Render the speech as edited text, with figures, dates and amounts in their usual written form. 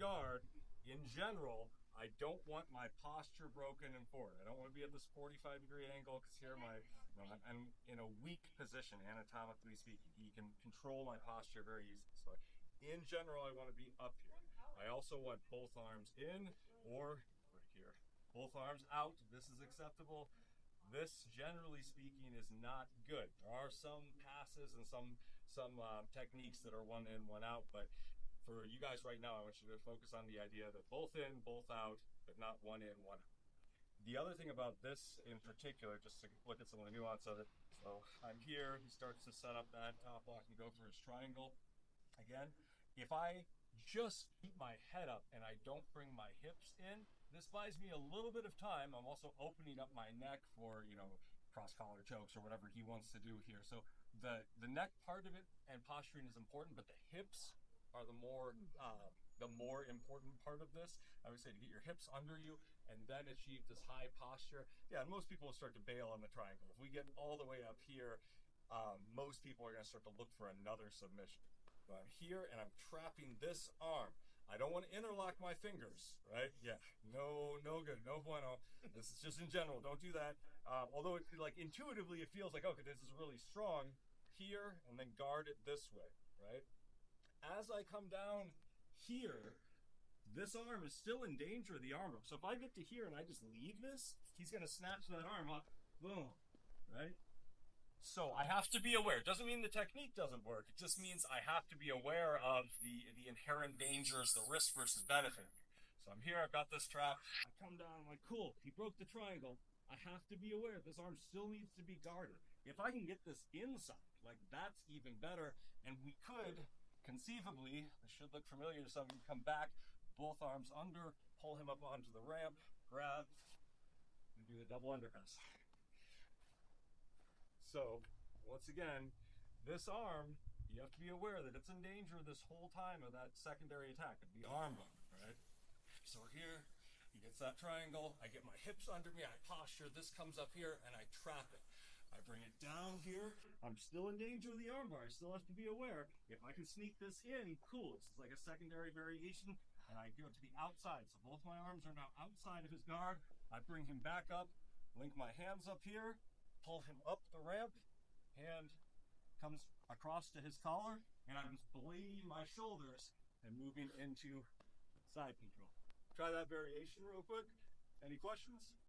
guard, in general, I don't want my posture broken and forward. I don't want to be at this 45-degree angle because here I'm in a weak position, anatomically speaking. He can control my posture very easily. So in general, I want to be up here. I also want both arms in or right here. Both arms out. This is acceptable. This, generally speaking, is not good. There are some passes and some techniques that are one in, one out, but for you guys right now, I want you to focus on the idea that both in, both out, but not one in, one out. The other thing about this in particular, just to look at some of the nuance of it, so I'm here, he starts to set up that top block and go for his triangle. Again, if I just keep my head up and I don't bring my hips in, this buys me a little bit of time. I'm also opening up my neck for, cross collar chokes or whatever he wants to do here. So the neck part of it and posturing is important, but the hips are the more important part of this. I would say to get your hips under you and then achieve this high posture. Yeah, and most people will start to bail on the triangle. If we get all the way up here, most people are going to start to look for another submission. So I'm here and I'm trapping this arm. I don't want to interlock my fingers, right? Yeah, no good, no bueno. This is just in general, don't do that. Although intuitively it feels like, okay, this is really strong here, and then guard it this way, right? As I come down here, this arm is still in danger of the arm rope. So if I get to here and I just leave this, he's going to snatch that arm up, boom, right? So I have to be aware. It doesn't mean the technique doesn't work. It just means I have to be aware of the inherent dangers, the risk versus benefit. So I'm here, I've got this trap. I come down, I'm like, cool, he broke the triangle. I have to be aware this arm still needs to be guarded. If I can get this inside, that's even better. And we could, conceivably, this should look familiar to some of you, come back, both arms under, pull him up onto the ramp, grab, and do the double undercuts. So, once again, this arm, you have to be aware that it's in danger this whole time of that secondary attack, of the arm bar, right? So here, he gets that triangle, I get my hips under me, I posture, this comes up here, and I trap it. I bring it down here, I'm still in danger of the arm bar, I still have to be aware. If I can sneak this in, cool, this is like a secondary variation, and I go to the outside. So both my arms are now outside of his guard, I bring him back up, link my hands up here, pull him up the ramp, hand comes across to his collar, and I'm blading my shoulders and moving into side control. Try that variation real quick. Any questions?